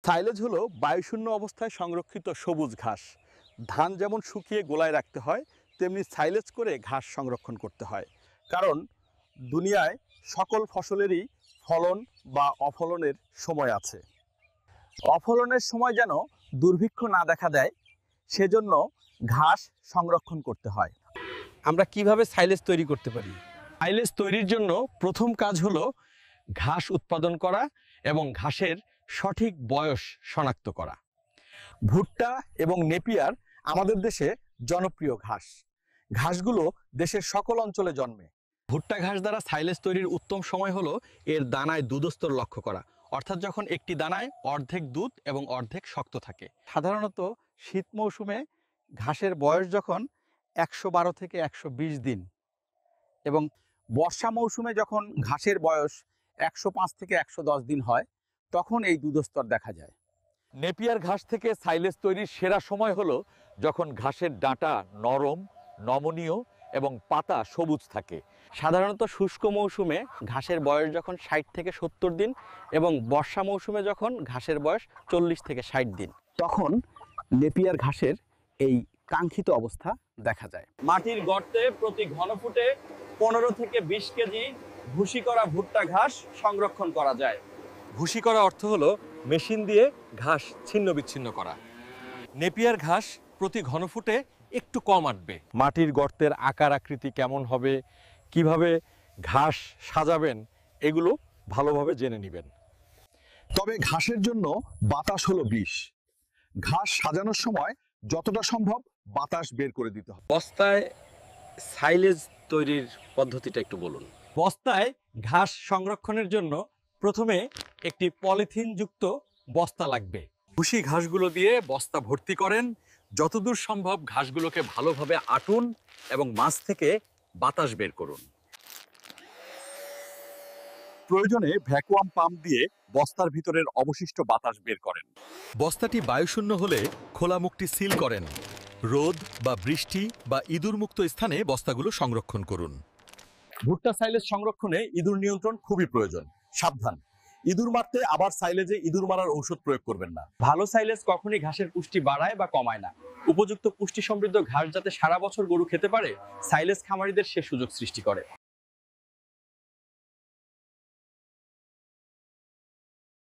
Silage হলো বায়ুশূন্য অবস্থায় সংরক্ষিত সবুজ ঘাস। ধান যেমন শুকিয়ে গোলায় রাখতে হয়, তেমনি সাইলেজ করে ঘাস সংরক্ষণ করতে হয়। কারণ দুনিয়ায় সকল ফসলেরই ফলন বা অফলনের সময় আছে। অফলনের সময় যেন দুর্ভিক্ষ না দেখা দেয়, সেজন্য ঘাস সংরক্ষণ করতে হয়। আমরা কিভাবে সাইলেজ তৈরি করতে পারি? সাইলেজ তৈরির জন্য প্রথম কাজ হলো ঘাস উৎপাদন করা এবং ঘাসের সঠিক বয়স শনাক্ত করা। ভুট্টা এবং নেপিয়ার আমাদের দেশে জনপ্রিয় ঘাস। ঘাসগুলো দেশের সকল অঞ্চলে জন্মে। ভুট্টা ঘাস দ্বারা সাইলেজ তৈরির উত্তম সময় হলো এর দানায় দুধস্তর লক্ষ্য করা, অর্থাৎ যখন একটি দানায় অর্ধেক দুধ এবং অর্ধেক শক্ত থাকে। সাধারণত শীত মৌসুমে ঘাসের বয়স যখন 112 থেকে 120 দিন এবং বর্ষা মৌসুমে যখন ঘাসের বয়স 105 থেকে 110 দিন হয়, তখন এই দুধস্তর দেখা যায়। নেপিয়ার ঘাস থেকে সাইলেজ তৈরির সেরা সময় হলো যখন ঘাসের ডাঁটা নরম, নমনীয় এবং পাতা সবুজ থাকে। সাধারণত শুষ্ক মৌসুমে ঘাসের বয়স যখন 60 থেকে 70 দিন এবং বর্ষা মৌসুমে যখন ঘাসের বয়স 40 থেকে 60 দিন, তখন নেপিয়ার ঘাসের এই কাঙ্ক্ষিত অবস্থা দেখা যায়। মাটির গর্তে প্রতি ঘনফুটে 15 থেকে 20 কেজি ভুসি করা ভুট্টা ঘাস সংরক্ষণ করা যায়। ভুসি করা অর্থ হলো মেশিন দিয়ে ঘাস ছিন্ন বিচ্ছিন্ন করা। নেপিয়ার ঘাস প্রতি ঘনফুটে একটু কম আঁটবে। মাটির গর্তের আকার আকৃতি কেমন হবে, কিভাবে ঘাস সাজাবেন, এগুলো ভালোভাবে জেনে নেবেন। তবে ঘাসের জন্য বাতাস হলো বিষ। ঘাস সাজানোর সময় যতটা সম্ভব বাতাস বের করে দিতে হবে। বস্তায় সাইলেজ তৈরির পদ্ধতিটা একটু বলুন। বস্তায় ঘাস সংরক্ষণের জন্য প্রথমে একটি পলিথিন যুক্ত বস্তা লাগবে। ভুসি ঘাসগুলো দিয়ে বস্তা ভর্তি করেন। যতদূর সম্ভব ঘাসগুলোকে ভালোভাবে আটুন এবং মাঝ থেকে বাতাস বের করুন। প্রয়োজনে ভ্যাকুয়াম পাম্প দিয়ে বস্তার ভিতরের অবশিষ্ট বাতাস বের করেন। বস্তাটি বায়ুশূন্য হলে খোলা মুখটি সিল করেন। রোদ বা বৃষ্টি বা ইঁদুরমুক্ত স্থানে বস্তাগুলো সংরক্ষণ করুন। ভুট্টা সাইলেজ সংরক্ষণে ইঁদুর নিয়ন্ত্রণ খুবই প্রয়োজন। সাবধান, ইঁদুর মারতে আবার সাইলেজে ইঁদুর মারার ঔষধ প্রয়োগ করবেন না। ভালো সাইলেজ কখনই ঘাসের পুষ্টি বাড়ায় বা কমায় না। উপযুক্ত পুষ্টি সমৃদ্ধ ঘাস যাতে সারা বছর গরু খেতে পারে, সাইলেজ খামারিদের সে সুযোগ সৃষ্টি করে।